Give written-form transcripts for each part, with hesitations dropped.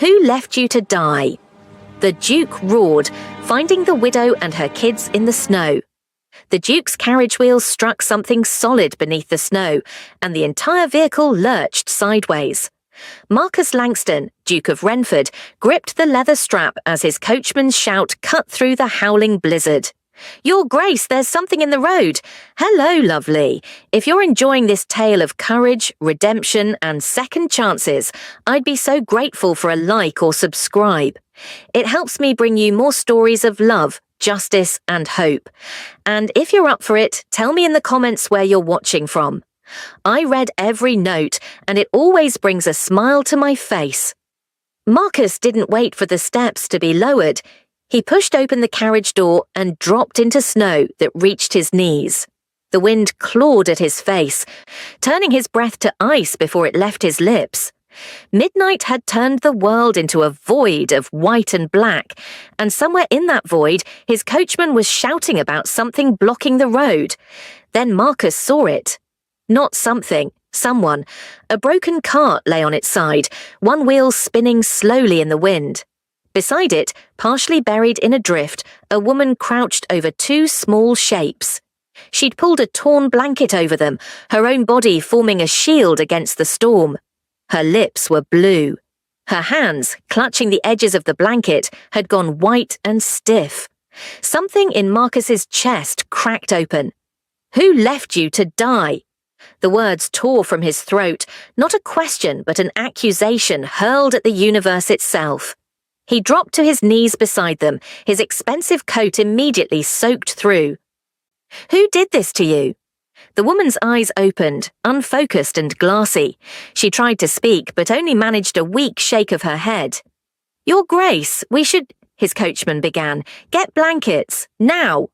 Who left you to die? The Duke roared, finding the widow and her kids in the snow. The Duke's carriage wheels struck something solid beneath the snow, and the entire vehicle lurched sideways. Marcus Langston, Duke of Renford, gripped the leather strap as his coachman's shout cut through the howling blizzard. "Your Grace, there's something in the road. Hello, lovely. If you're enjoying this tale of courage, redemption, and second chances, I'd be so grateful for a like or subscribe. It helps me bring you more stories of love, justice, and hope. And if you're up for it, tell me in the comments where you're watching from. I read every note, and it always brings a smile to my face." Marcus didn't wait for the steps to be lowered. He pushed open the carriage door and dropped into snow that reached his knees. The wind clawed at his face, turning his breath to ice before it left his lips. Midnight had turned the world into a void of white and black, and somewhere in that void, his coachman was shouting about something blocking the road. Then Marcus saw it. Not something, someone. A broken cart lay on its side, one wheel spinning slowly in the wind. Beside it, partially buried in a drift, a woman crouched over two small shapes. She'd pulled a torn blanket over them, her own body forming a shield against the storm. Her lips were blue. Her hands, clutching the edges of the blanket, had gone white and stiff. Something in Marcus's chest cracked open. "Who left you to die?" The words tore from his throat, not a question but an accusation hurled at the universe itself. He dropped to his knees beside them, his expensive coat immediately soaked through. "Who did this to you?" The woman's eyes opened, unfocused and glassy. She tried to speak, but only managed a weak shake of her head. "Your Grace, we should—" his coachman began. "Get blankets, now!"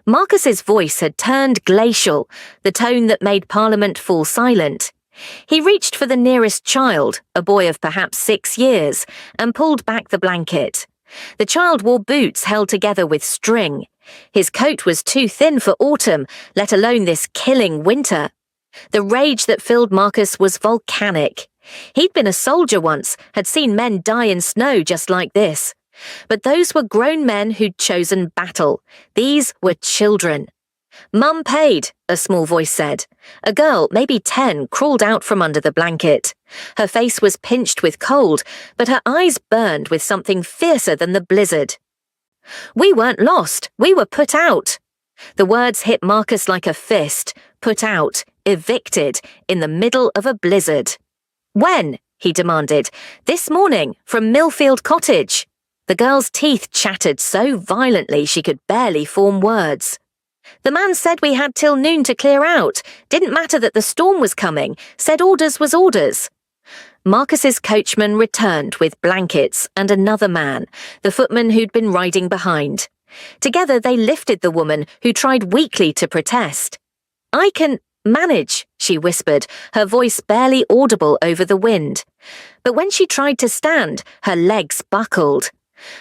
Marcus's voice had turned glacial, the tone that made Parliament fall silent. He reached for the nearest child, a boy of perhaps 6 years, and pulled back the blanket. The child wore boots held together with string. His coat was too thin for autumn, let alone this killing winter. The rage that filled Marcus was volcanic. He'd been a soldier once, had seen men die in snow just like this. But those were grown men who'd chosen battle. These were children. "Mum paid," a small voice said. A girl, maybe 10, crawled out from under the blanket. Her face was pinched with cold, but her eyes burned with something fiercer than the blizzard. "We weren't lost, we were put out." The words hit Marcus like a fist. Put out, evicted, in the middle of a blizzard. "When?" he demanded. "This morning, from Millfield Cottage." The girl's teeth chattered so violently she could barely form words. "The man said we had till noon to clear out. Didn't matter that the storm was coming. Said orders was orders." Marcus's coachman returned with blankets and another man, the footman who'd been riding behind. Together they lifted the woman, who tried weakly to protest. "I can manage," she whispered, her voice barely audible over the wind. But when she tried to stand, her legs buckled.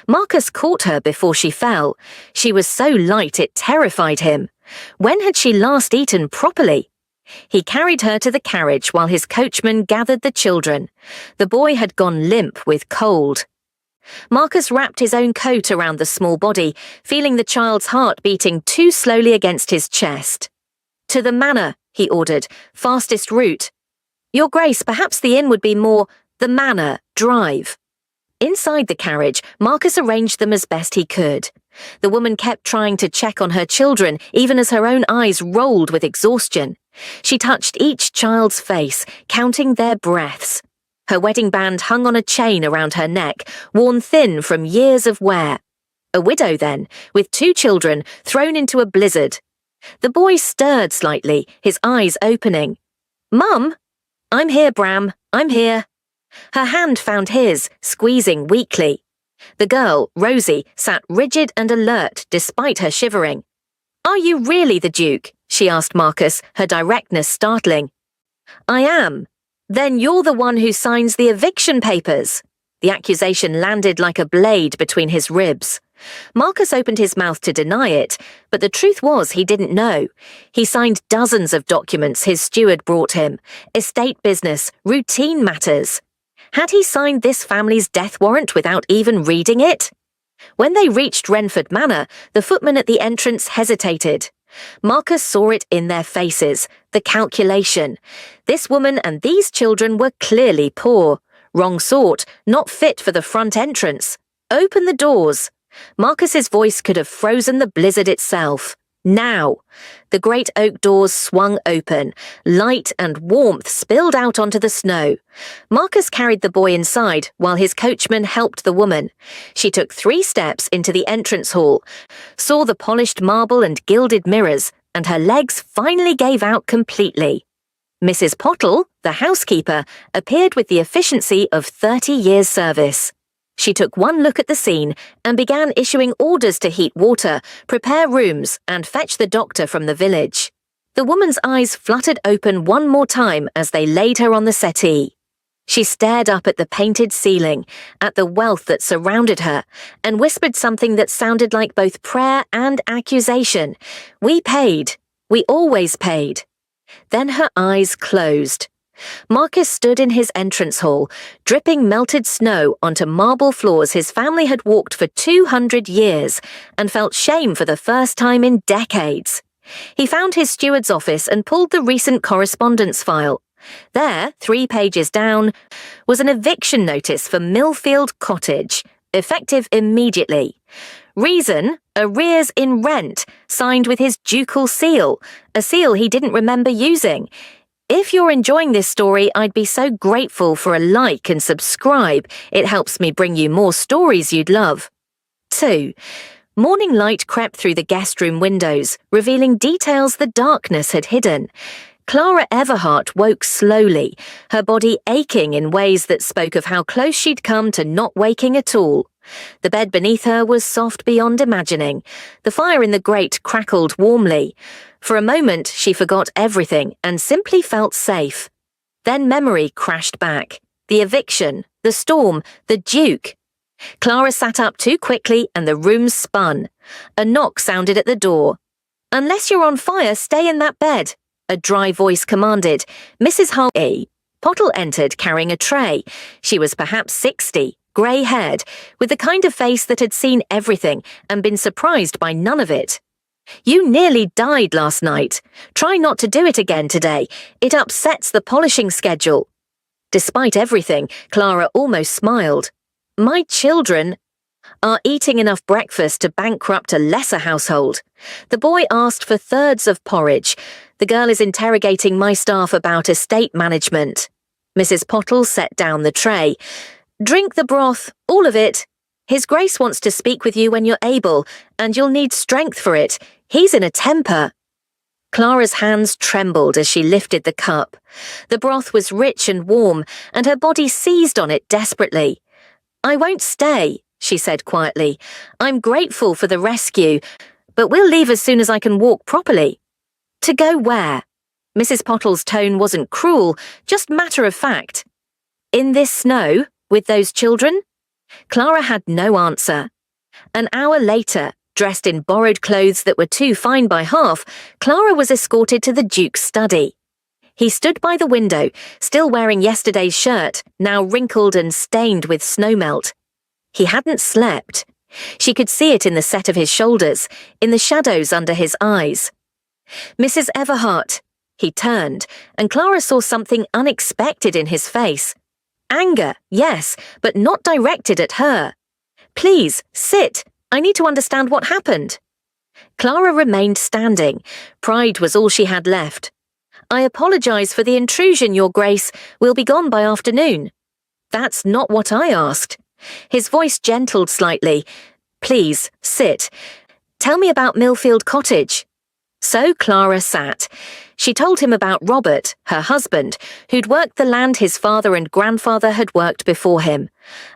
Marcus caught her before she fell. She was so light it terrified him. When had she last eaten properly? He carried her to the carriage while his coachman gathered the children. The boy had gone limp with cold. Marcus wrapped his own coat around the small body, feeling the child's heart beating too slowly against his chest. "To the manor," he ordered, "fastest route." "Your Grace, perhaps the inn would be more the manor, drive." Inside the carriage, Marcus arranged them as best he could. The woman kept trying to check on her children, even as her own eyes rolled with exhaustion. She touched each child's face, counting their breaths. Her wedding band hung on a chain around her neck, worn thin from years of wear. A widow then, with 2 children, thrown into a blizzard. The boy stirred slightly, his eyes opening. "Mum?" "I'm here, Bram, I'm here." Her hand found his, squeezing weakly. The girl, Rosie, sat rigid and alert despite her shivering. "Are you really the Duke?" she asked Marcus, her directness startling. "I am." "Then you're the one who signs the eviction papers." The accusation landed like a blade between his ribs. Marcus opened his mouth to deny it, but the truth was he didn't know. He signed dozens of documents his steward brought him, estate business, routine matters. Had he signed this family's death warrant without even reading it? When they reached Renford Manor, the footman at the entrance hesitated. Marcus saw it in their faces, the calculation. This woman and these children were clearly poor. Wrong sort, not fit for the front entrance. Open the doors. Marcus's voice could have frozen the blizzard itself. Now! The great oak doors swung open. Light and warmth spilled out onto the snow. Marcus carried the boy inside while his coachman helped the woman. She took 3 steps into the entrance hall, saw the polished marble and gilded mirrors, and her legs finally gave out completely. Mrs. Pottle, the housekeeper, appeared with the efficiency of 30 years' service. She took one look at the scene and began issuing orders to heat water, prepare rooms, and fetch the doctor from the village. The woman's eyes fluttered open one more time as they laid her on the settee. She stared up at the painted ceiling, at the wealth that surrounded her, and whispered something that sounded like both prayer and accusation. We paid. We always paid. Then her eyes closed. Marcus stood in his entrance hall, dripping melted snow onto marble floors his family had walked for 200 years, and felt shame for the first time in decades. He found his steward's office and pulled the recent correspondence file. There, 3 pages down, was an eviction notice for Millfield Cottage, effective immediately. Reason, arrears in rent, signed with his ducal seal, a seal he didn't remember using. If you're enjoying this story, I'd be so grateful for a like and subscribe. It helps me bring you more stories you'd love. 2. Morning light crept through the guest room windows, revealing details the darkness had hidden. Clara Everhart woke slowly, her body aching in ways that spoke of how close she'd come to not waking at all. The bed beneath her was soft beyond imagining. The fire in the grate crackled warmly. For a moment, she forgot everything and simply felt safe. Then memory crashed back. The eviction, the storm, the Duke. Clara sat up too quickly and the room spun. A knock sounded at the door. "Unless you're on fire, stay in that bed," a dry voice commanded. Mrs. Hull. Pottle entered carrying a tray. She was perhaps 60, grey-haired, with the kind of face that had seen everything and been surprised by none of it. "You nearly died last night. Try not to do it again today. It upsets the polishing schedule." Despite everything, Clara almost smiled. "My children are eating enough breakfast to bankrupt a lesser household. The boy asked for 3/3 of porridge. The girl is interrogating my staff about estate management." Mrs. Pottle set down the tray. "Drink the broth, all of it. His Grace wants to speak with you when you're able, and you'll need strength for it. He's in a temper." Clara's hands trembled as she lifted the cup. The broth was rich and warm, and her body seized on it desperately. "I won't stay," she said quietly. "I'm grateful for the rescue, but we'll leave as soon as I can walk properly." "To go where?" Mrs. Pottle's tone wasn't cruel, just matter of fact. "In this snow, with those children?" Clara had no answer. An hour later, dressed in borrowed clothes that were too fine by half, Clara was escorted to the Duke's study. He stood by the window, still wearing yesterday's shirt, now wrinkled and stained with snowmelt. He hadn't slept. She could see it in the set of his shoulders, in the shadows under his eyes. "Mrs. Everhart." He turned, and Clara saw something unexpected in his face. Anger, yes, but not directed at her. "Please, sit. I need to understand what happened." Clara remained standing. Pride was all she had left. "I apologize for the intrusion, Your Grace. We'll be gone by afternoon." "That's not what I asked." His voice gentled slightly. "Please, sit. Tell me about Millfield Cottage." So Clara sat. She told him about Robert, her husband, who'd worked the land his father and grandfather had worked before him.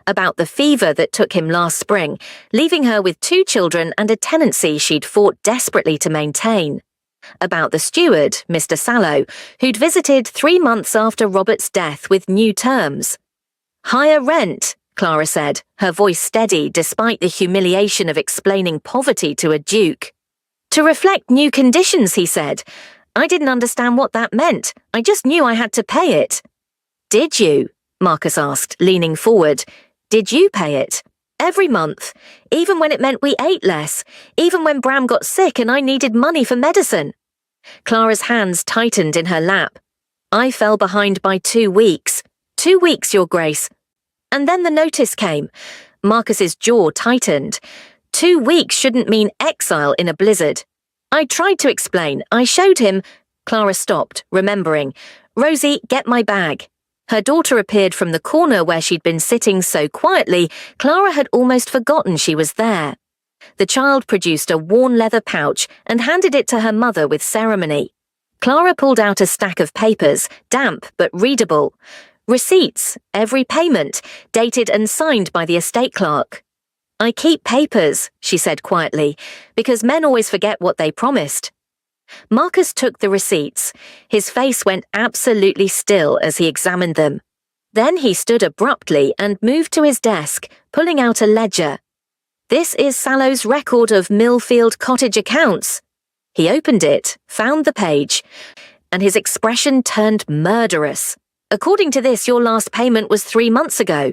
About the fever that took him last spring, leaving her with 2 children and a tenancy she'd fought desperately to maintain. About the steward, Mr. Sallow, who'd visited 3 months after Robert's death with new terms. "Higher rent," Clara said, her voice steady despite the humiliation of explaining poverty to a duke. "To reflect new conditions," he said. "I didn't understand what that meant. I just knew I had to pay it." "Did you?" Marcus asked, leaning forward. Did you pay it? Every month. Even when it meant we ate less. Even when Bram got sick and I needed money for medicine. Clara's hands tightened in her lap. I fell behind by 2 weeks. 2 weeks, Your Grace. And then the notice came. Marcus's jaw tightened. 2 weeks shouldn't mean exile in a blizzard. I tried to explain. I showed him. Clara stopped, remembering. Rosie, get my bag. Her daughter appeared from the corner where she'd been sitting so quietly, Clara had almost forgotten she was there. The child produced a worn leather pouch and handed it to her mother with ceremony. Clara pulled out a stack of papers, damp but readable. Receipts, every payment, dated and signed by the estate clerk. I keep papers, she said quietly, because men always forget what they promised. Marcus took the receipts. His face went absolutely still as he examined them. Then he stood abruptly and moved to his desk, pulling out a ledger. This is Sallow's record of Millfield Cottage accounts. He opened it, found the page, and his expression turned murderous. According to this, your last payment was 3 months ago.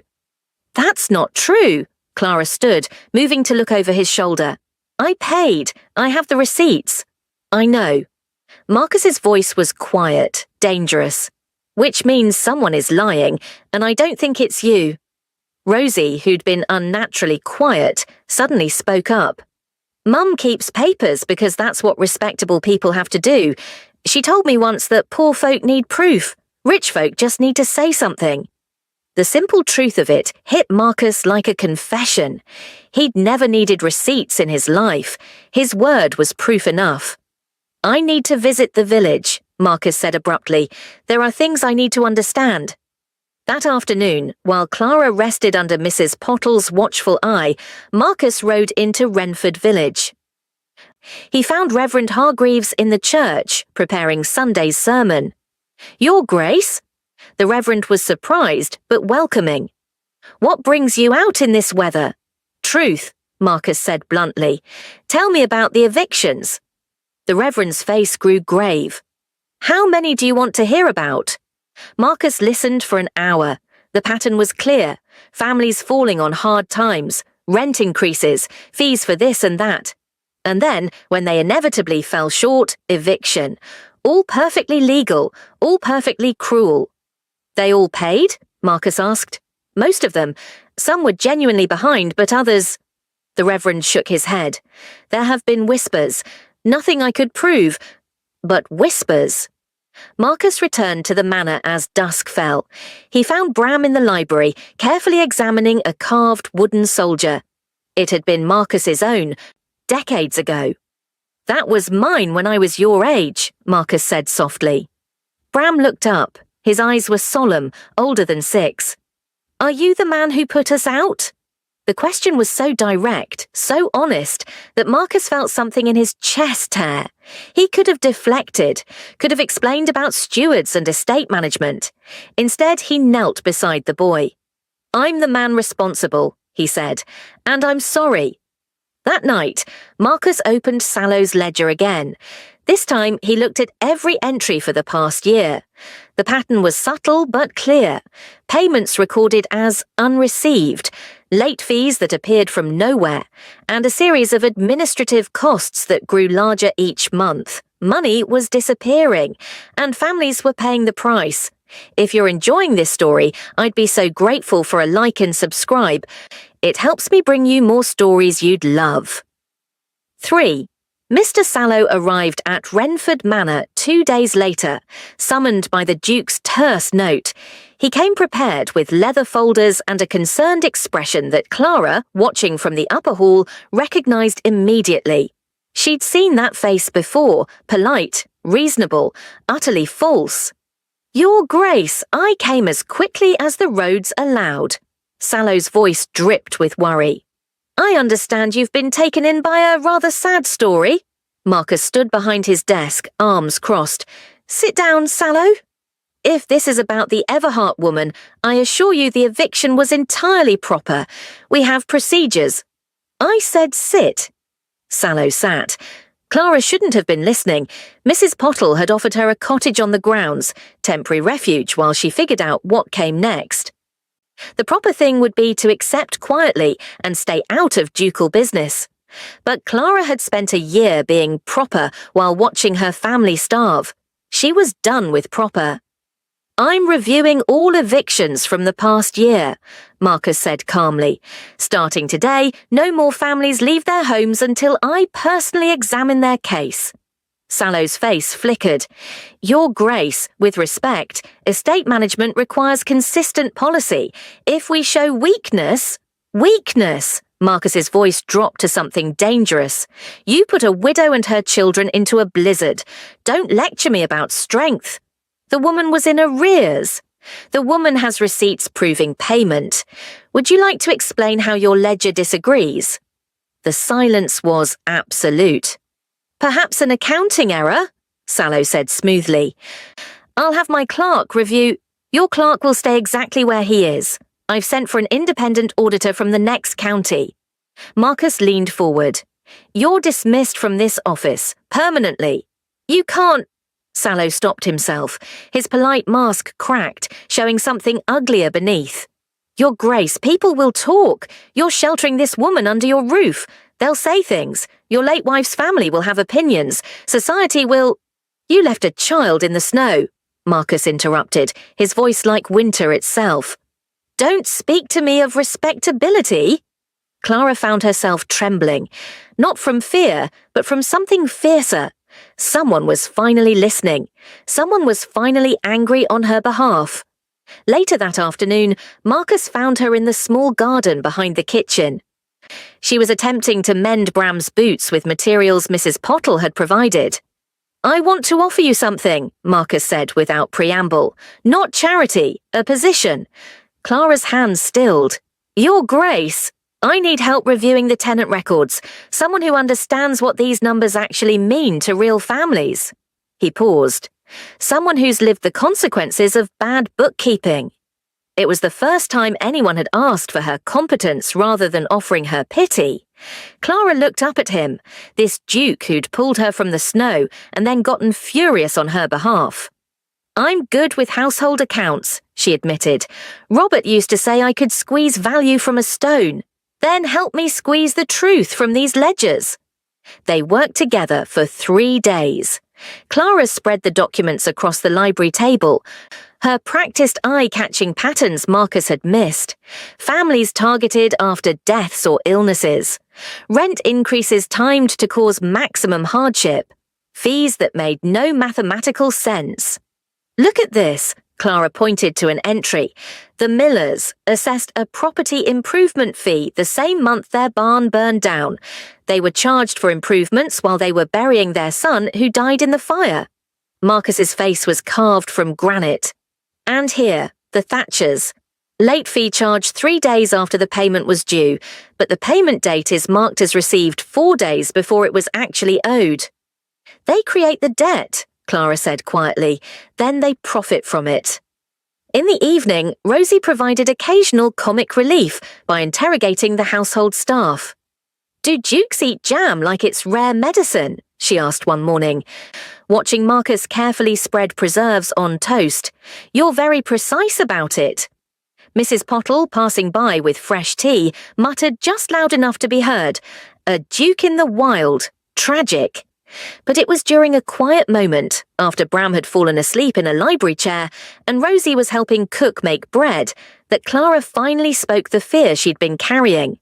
That's not true. Clara stood, moving to look over his shoulder. I paid. I have the receipts. I know. Marcus's voice was quiet, dangerous. Which means someone is lying, and I don't think it's you. Rosie, who'd been unnaturally quiet, suddenly spoke up. Mum keeps papers because that's what respectable people have to do. She told me once that poor folk need proof. Rich folk just need to say something. The simple truth of it hit Marcus like a confession. He'd never needed receipts in his life. His word was proof enough. I need to visit the village, Marcus said abruptly. There are things I need to understand. That afternoon, while Clara rested under Mrs. Pottle's watchful eye, Marcus rode into Renford village. He found Reverend Hargreaves in the church, preparing Sunday's sermon. Your Grace? The Reverend was surprised, but welcoming. What brings you out in this weather? Truth, Marcus said bluntly. Tell me about the evictions. The Reverend's face grew grave. How many do you want to hear about? Marcus listened for an hour. The pattern was clear. Families falling on hard times, rent increases, fees for this and that. And then, when they inevitably fell short, eviction. All perfectly legal, all perfectly cruel. They all paid? Marcus asked. Most of them. Some were genuinely behind, but others... The Reverend shook his head. There have been whispers. Nothing I could prove, but whispers. Marcus returned to the manor as dusk fell. He found Bram in the library, carefully examining a carved wooden soldier. It had been Marcus's own, decades ago. That was mine when I was your age, Marcus said softly. Bram looked up. His eyes were solemn, older than 6. Are you the man who put us out? The question was so direct, so honest, that Marcus felt something in his chest tear. He could have deflected, could have explained about stewards and estate management. Instead, he knelt beside the boy. I'm the man responsible, he said, and I'm sorry. That night, Marcus opened Sallow's ledger again. This time, he looked at every entry for the past year. The pattern was subtle but clear. Payments recorded as unreceived, late fees that appeared from nowhere, and a series of administrative costs that grew larger each month. Money was disappearing, and families were paying the price. If you're enjoying this story, I'd be so grateful for a like and subscribe. It helps me bring you more stories you'd love. 3. Mr. Sallow arrived at Renford Manor 2 days later, summoned by the Duke's terse note. He came prepared with leather folders and a concerned expression that Clara, watching from the upper hall, recognised immediately. She'd seen that face before, polite, reasonable, utterly false. Your Grace, I came as quickly as the roads allowed. Sallow's voice dripped with worry. I understand you've been taken in by a rather sad story. Marcus stood behind his desk, arms crossed. Sit down, Sallow. If this is about the Everhart woman, I assure you the eviction was entirely proper. We have procedures. I said sit. Sallow sat. Clara shouldn't have been listening. Mrs. Pottle had offered her a cottage on the grounds, temporary refuge while she figured out what came next. The proper thing would be to accept quietly and stay out of ducal business. But Clara had spent a year being proper while watching her family starve. She was done with proper. "I'm reviewing all evictions from the past year," Marcus said calmly. "Starting today, no more families leave their homes until I personally examine their case." Sallow's face flickered. "Your Grace, with respect, estate management requires consistent policy. If we show weakness..." "Weakness!" Marcus's voice dropped to something dangerous. "You put a widow and her children into a blizzard. Don't lecture me about strength. The woman was in arrears. The woman has receipts proving payment. Would you like to explain how your ledger disagrees?" The silence was absolute. "Perhaps an accounting error," Sallow said smoothly. "I'll have my clerk review..." "Your clerk will stay exactly where he is. I've sent for an independent auditor from the next county." Marcus leaned forward. "You're dismissed from this office, permanently." "You can't..." Sallow stopped himself. His polite mask cracked, showing something uglier beneath. "Your Grace, people will talk. You're sheltering this woman under your roof. They'll say things. Your late wife's family will have opinions. Society will..." "You left a child in the snow," Marcus interrupted, his voice like winter itself. "Don't speak to me of respectability." Clara found herself trembling, not from fear, but from something fiercer. Someone was finally listening. Someone was finally angry on her behalf. Later that afternoon, Marcus found her in the small garden behind the kitchen. She was attempting to mend Bram's boots with materials Mrs. Pottle had provided. "I want to offer you something," Marcus said without preamble. "Not charity, a position." Clara's hands stilled. "Your Grace, I need help reviewing the tenant records, someone who understands what these numbers actually mean to real families." He paused. "Someone who's lived the consequences of bad bookkeeping." It was the first time anyone had asked for her competence rather than offering her pity. Clara looked up at him, this duke who'd pulled her from the snow and then gotten furious on her behalf. "I'm good with household accounts," she admitted. "Robert used to say I could squeeze value from a stone. Then help me squeeze the truth from these ledgers." They worked together for 3 days. Clara spread the documents across the library table, her practiced eye catching patterns Marcus had missed. Families targeted after deaths or illnesses. Rent increases timed to cause maximum hardship. Fees that made no mathematical sense. "Look at this," Clara pointed to an entry. "The Millers assessed a property improvement fee the same month their barn burned down. They were charged for improvements while they were burying their son who died in the fire." Marcus's face was carved from granite. "And here, the Thatchers. Late fee charged 3 days after the payment was due, but the payment date is marked as received 4 days before it was actually owed." "They create the debt," Clara said quietly, "then they profit from it." In the evening, Rosie provided occasional comic relief by interrogating the household staff. "Do dukes eat jam like it's rare medicine?" she asked one morning. Watching Marcus carefully spread preserves on toast. "You're very precise about it." Mrs. Pottle, passing by with fresh tea, muttered just loud enough to be heard, "A duke in the wild. Tragic." But it was during a quiet moment, after Bram had fallen asleep in a library chair and Rosie was helping cook make bread, that Clara finally spoke the fear she'd been carrying.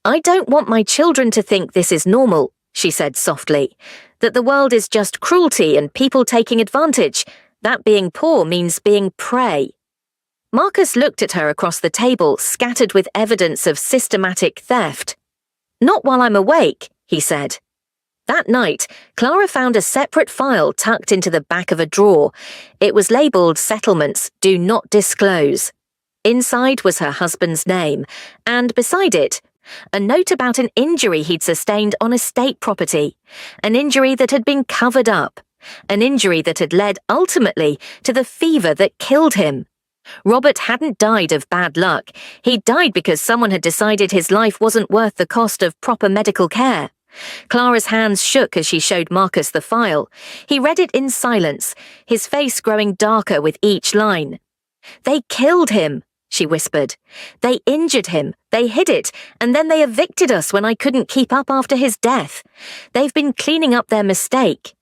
"I don't want my children to think this is normal," she said softly, "that the world is just cruelty and people taking advantage, that being poor means being prey." Marcus looked at her across the table, scattered with evidence of systematic theft. "Not while I'm awake," he said. That night, Clara found a separate file tucked into the back of a drawer. It was labelled Settlements Do Not Disclose. Inside was her husband's name, and beside it, a note about an injury he'd sustained on estate property, an injury that had been covered up, an injury that had led ultimately to the fever that killed him. Robert hadn't died of bad luck. He'd died because someone had decided his life wasn't worth the cost of proper medical care. Clara's hands shook as she showed Marcus the file. He read it in silence, his face growing darker with each line. "They killed him," she whispered. They injured him, they hid it, and then they evicted us when I couldn't keep up after his death. They've been cleaning up their mistake.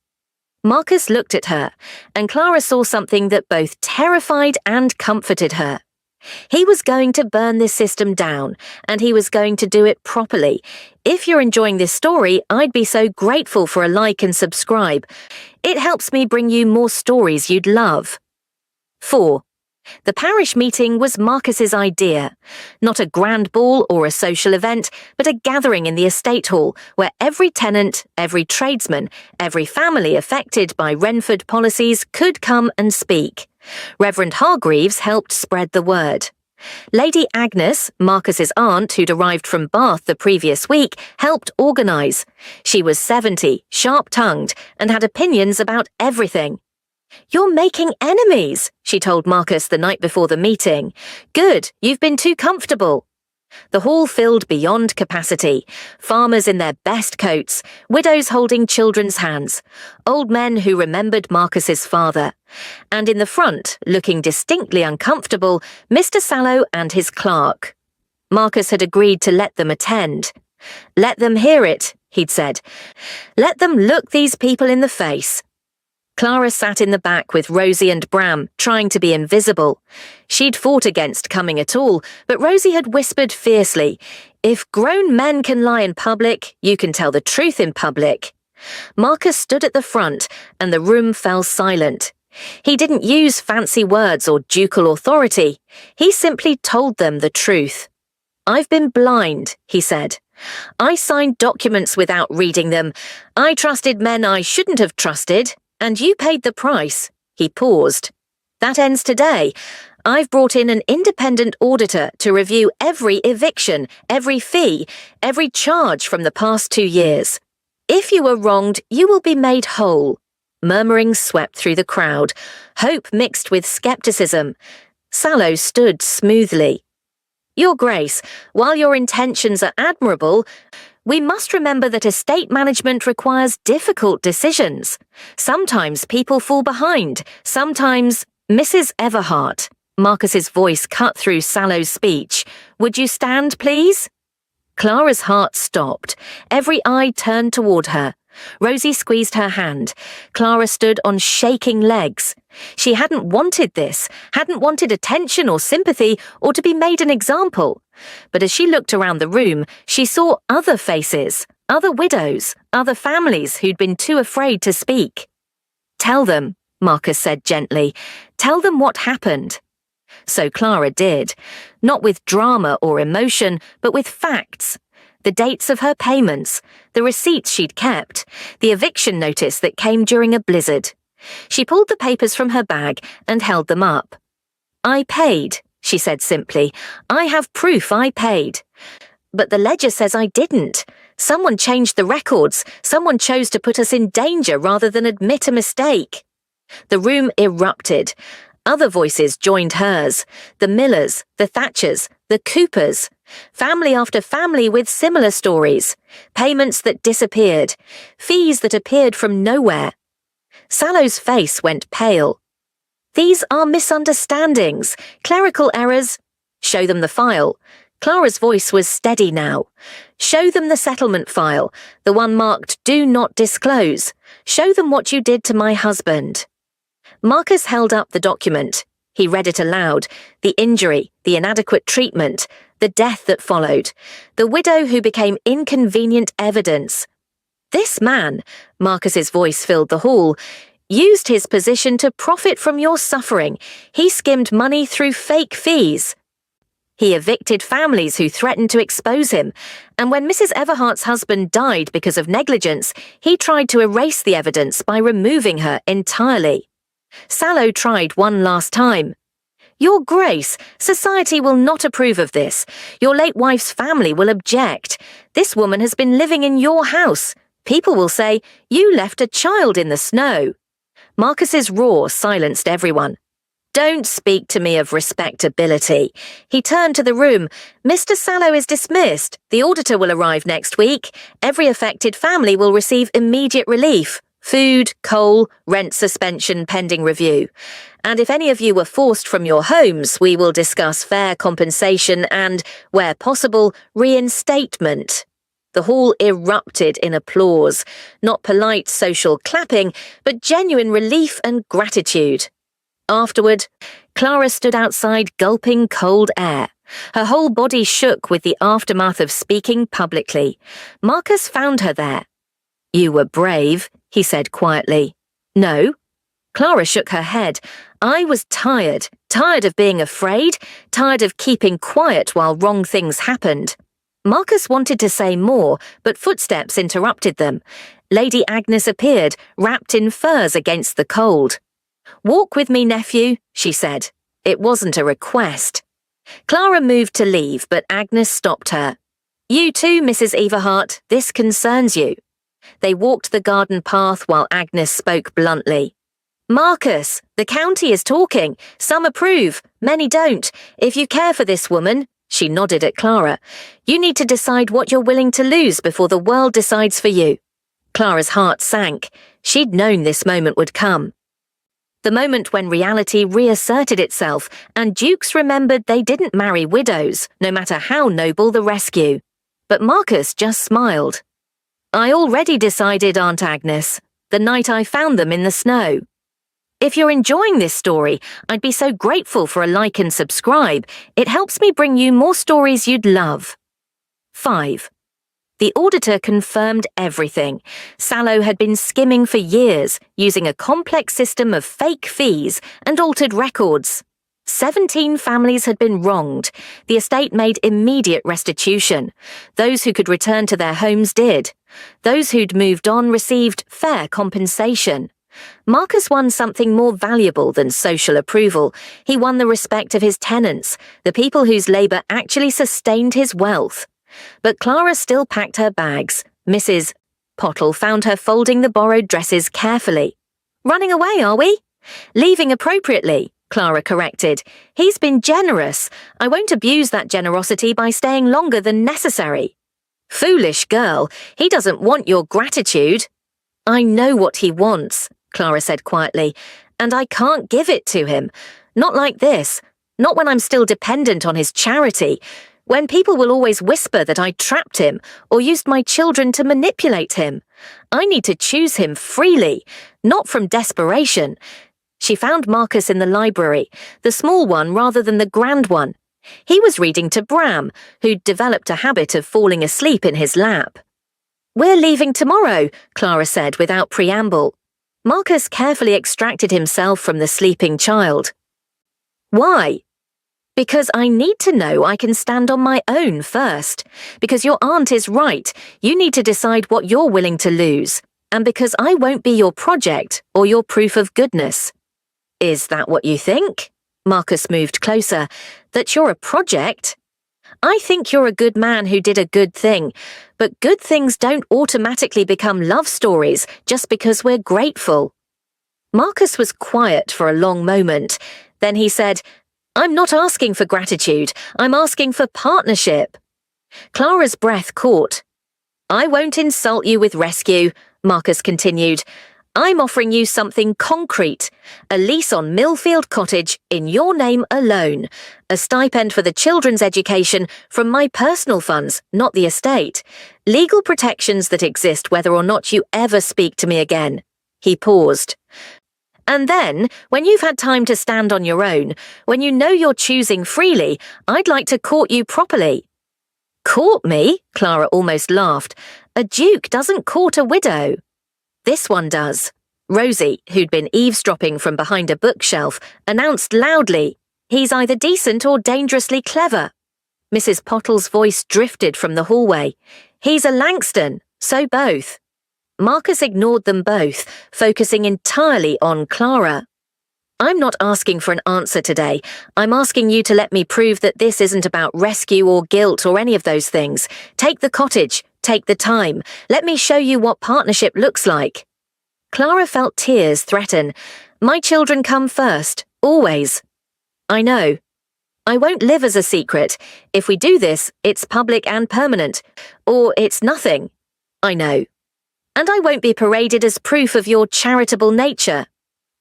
Marcus looked at her, and Clara saw something that both terrified and comforted her. He was going to burn this system down, and he was going to do it properly. If you're enjoying this story, I'd be so grateful for a like and subscribe. It helps me bring you more stories you'd love. 4. The parish meeting was Marcus's idea. Not a grand ball or a social event, but a gathering in the estate hall where every tenant, every tradesman, every family affected by Renford policies could come and speak. Reverend Hargreaves helped spread the word. Lady Agnes, Marcus's aunt who'd arrived from Bath the previous week, helped organise. She was 70, sharp-tongued, and had opinions about everything. You're making enemies, she told Marcus the night before the meeting. Good, you've been too comfortable. The hall filled beyond capacity. Farmers in their best coats, widows holding children's hands, old men who remembered Marcus's father. And in the front, looking distinctly uncomfortable, Mr. Sallow and his clerk. Marcus had agreed to let them attend. Let them hear it, he'd said. Let them look these people in the face. Clara sat in the back with Rosie and Bram, trying to be invisible. She'd fought against coming at all, but Rosie had whispered fiercely, "If grown men can lie in public, you can tell the truth in public." Marcus stood at the front, and the room fell silent. He didn't use fancy words or ducal authority. He simply told them the truth. "I've been blind," he said. "I signed documents without reading them. I trusted men I shouldn't have trusted. And you paid the price." He paused. "That ends today. I've brought in an independent auditor to review every eviction, every fee, every charge from the past 2 years. If you were wronged, you will be made whole." Murmurings swept through the crowd, hope mixed with scepticism. Sallow stood smoothly. "Your Grace, while your intentions are admirable, we must remember that estate management requires difficult decisions. Sometimes people fall behind, sometimes— Mrs. Everhart." Marcus's voice cut through Sallow's speech. "Would you stand, please?" Clara's heart stopped. Every eye turned toward her. Rosie squeezed her hand. Clara stood on shaking legs. She hadn't wanted this, hadn't wanted attention or sympathy or to be made an example. But as she looked around the room, she saw other faces, other widows, other families who'd been too afraid to speak. "Tell them," Marcus said gently. "Tell them what happened." So Clara did, not with drama or emotion, but with facts. The dates of her payments, the receipts she'd kept, the eviction notice that came during a blizzard. She pulled the papers from her bag and held them up. "I paid," she said simply. "I have proof I paid. But the ledger says I didn't. Someone changed the records. Someone chose to put us in danger rather than admit a mistake." The room erupted. Other voices joined hers. The Millers, the Thatchers, the Coopers. Family after family with similar stories. Payments that disappeared. Fees that appeared from nowhere. Sallow's face went pale. "These are misunderstandings, clerical errors." "Show them the file." Clara's voice was steady now. "Show them the settlement file, the one marked Do Not Disclose. Show them what you did to my husband." Marcus held up the document. He read it aloud. The injury, the inadequate treatment, the death that followed, the widow who became inconvenient evidence. "This man," Marcus's voice filled the hall, "used his position to profit from your suffering. He skimmed money through fake fees. He evicted families who threatened to expose him, and when Mrs. Everhart's husband died because of negligence, he tried to erase the evidence by removing her entirely. Sallow tried one last time. "Your Grace, society will not approve of this. Your late wife's family will object. This woman has been living in your house. People will say, you left a child in the snow." Marcus's roar silenced everyone. "Don't speak to me of respectability." He turned to the room. "Mr. Sallow is dismissed. The auditor will arrive next week. Every affected family will receive immediate relief. Food, coal, rent suspension pending review. And if any of you were forced from your homes, we will discuss fair compensation and, where possible, reinstatement. The hall erupted in applause, not polite social clapping, but genuine relief and gratitude. Afterward, Clara stood outside gulping cold air. Her whole body shook with the aftermath of speaking publicly. Marcus found her there. "You were brave," he said quietly. "No." Clara shook her head. "I was tired of being afraid, tired of keeping quiet while wrong things happened." Marcus wanted to say more, but footsteps interrupted them. Lady Agnes appeared, wrapped in furs against the cold. "Walk with me, nephew," she said. It wasn't a request. Clara moved to leave, but Agnes stopped her. "You too, Mrs. Everhart, this concerns you." They walked the garden path while Agnes spoke bluntly. "Marcus, the county is talking. Some approve, many don't. If you care for this woman," she nodded at Clara, "you need to decide what you're willing to lose before the world decides for you." Clara's heart sank. She'd known this moment would come. The moment when reality reasserted itself and dukes remembered they didn't marry widows, no matter how noble the rescue. But Marcus just smiled. "I already decided, Aunt Agnes, the night I found them in the snow." If you're enjoying this story, I'd be so grateful for a like and subscribe. It helps me bring you more stories you'd love. 5. The auditor confirmed everything. Sallow had been skimming for years, using a complex system of fake fees and altered records. 17 families had been wronged. The estate made immediate restitution. Those who could return to their homes did. Those who'd moved on received fair compensation. Marcus won something more valuable than social approval. He won the respect of his tenants, the people whose labour actually sustained his wealth. But Clara still packed her bags. Mrs. Pottle found her folding the borrowed dresses carefully. "Running away, are we?" "Leaving appropriately," Clara corrected. "He's been generous. I won't abuse that generosity by staying longer than necessary." "Foolish girl, he doesn't want your gratitude." "I know what he wants," Clara said quietly, "and I can't give it to him. Not like this. Not when I'm still dependent on his charity. When people will always whisper that I trapped him or used my children to manipulate him. I need to choose him freely, not from desperation." She found Marcus in the library, the small one rather than the grand one. He was reading to Bram, who'd developed a habit of falling asleep in his lap. "We're leaving tomorrow," Clara said without preamble. Marcus carefully extracted himself from the sleeping child. "Why?" "Because I need to know I can stand on my own first. Because your aunt is right, you need to decide what you're willing to lose. And because I won't be your project or your proof of goodness." "Is that what you think?" Marcus moved closer. "That you're a project?" "I think you're a good man who did a good thing, but good things don't automatically become love stories just because we're grateful." Marcus was quiet for a long moment. Then he said, "I'm not asking for gratitude, I'm asking for partnership." Clara's breath caught. "I won't insult you with rescue," Marcus continued. "I'm offering you something concrete. A lease on Millfield Cottage in your name alone. A stipend for the children's education from my personal funds, not the estate. Legal protections that exist whether or not you ever speak to me again." He paused. "And then, when you've had time to stand on your own, when you know you're choosing freely, I'd like to court you properly." "Court me?" Clara almost laughed. "A duke doesn't court a widow." "This one does." Rosie, who'd been eavesdropping from behind a bookshelf, announced loudly, "He's either decent or dangerously clever." Mrs. Pottle's voice drifted from the hallway. "He's a Langston, so both." Marcus ignored them both, focusing entirely on Clara. "I'm not asking for an answer today. I'm asking you to let me prove that this isn't about rescue or guilt or any of those things. Take the cottage. Take the time. Let me show you what partnership looks like." Clara felt tears threaten. "My children come first, always." "I know. I won't live as a secret. If we do this, it's public and permanent. Or it's nothing." "I know." And I won't be paraded as proof of your charitable nature.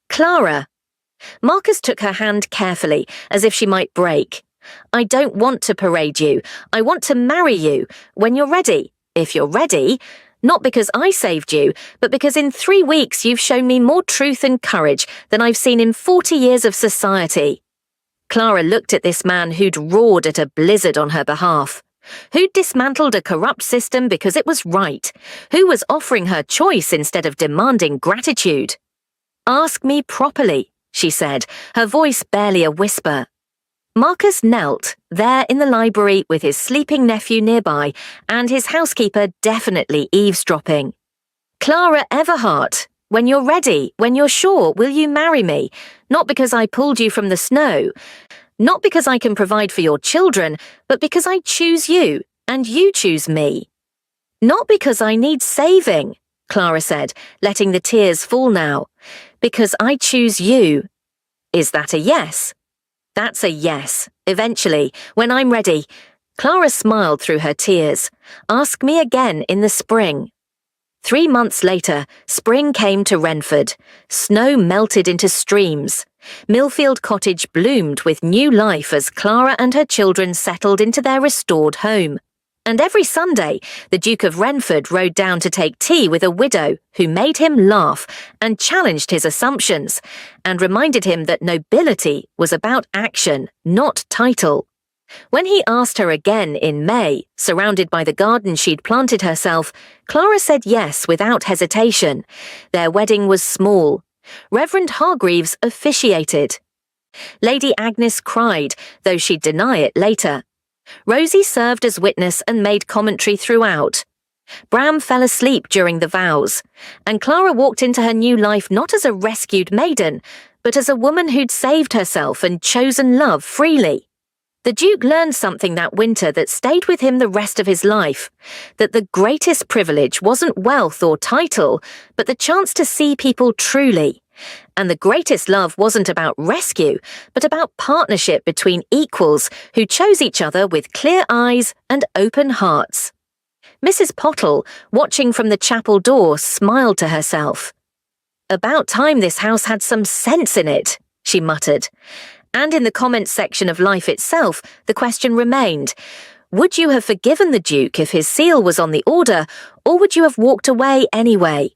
Clara. Marcus took her hand carefully, as if she might break. I don't want to parade you. I want to marry you, when you're ready. If you're ready, not because I saved you, but because in 3 weeks you've shown me more truth and courage than I've seen in 40 years of society. Clara looked at this man who'd roared at a blizzard on her behalf, who'd dismantled a corrupt system because it was right, who was offering her choice instead of demanding gratitude. Ask me properly, she said, her voice barely a whisper. Marcus knelt, there in the library with his sleeping nephew nearby and his housekeeper definitely eavesdropping. Clara Everhart, when you're ready, when you're sure, will you marry me? Not because I pulled you from the snow, not because I can provide for your children, but because I choose you and you choose me. Not because I need saving, Clara said, letting the tears fall now. Because I choose you. Is that a yes? That's a yes, eventually, when I'm ready. Clara smiled through her tears. Ask me again in the spring. 3 months later, spring came to Renford. Snow melted into streams. Millfield Cottage bloomed with new life as Clara and her children settled into their restored home. And every Sunday, the Duke of Renford rode down to take tea with a widow who made him laugh and challenged his assumptions and reminded him that nobility was about action, not title. When he asked her again in May, surrounded by the garden she'd planted herself, Clara said yes without hesitation. Their wedding was small. Reverend Hargreaves officiated. Lady Agnes cried, though she'd deny it later. Rosie served as witness and made commentary throughout. Bram fell asleep during the vows, and Clara walked into her new life not as a rescued maiden, but as a woman who'd saved herself and chosen love freely. The Duke learned something that winter that stayed with him the rest of his life, that the greatest privilege wasn't wealth or title, but the chance to see people truly. And the greatest love wasn't about rescue, but about partnership between equals who chose each other with clear eyes and open hearts. Mrs. Pottle, watching from the chapel door, smiled to herself. About time this house had some sense in it, she muttered. And in the comments section of Life itself, the question remained, would you have forgiven the Duke if his seal was on the order, or would you have walked away anyway?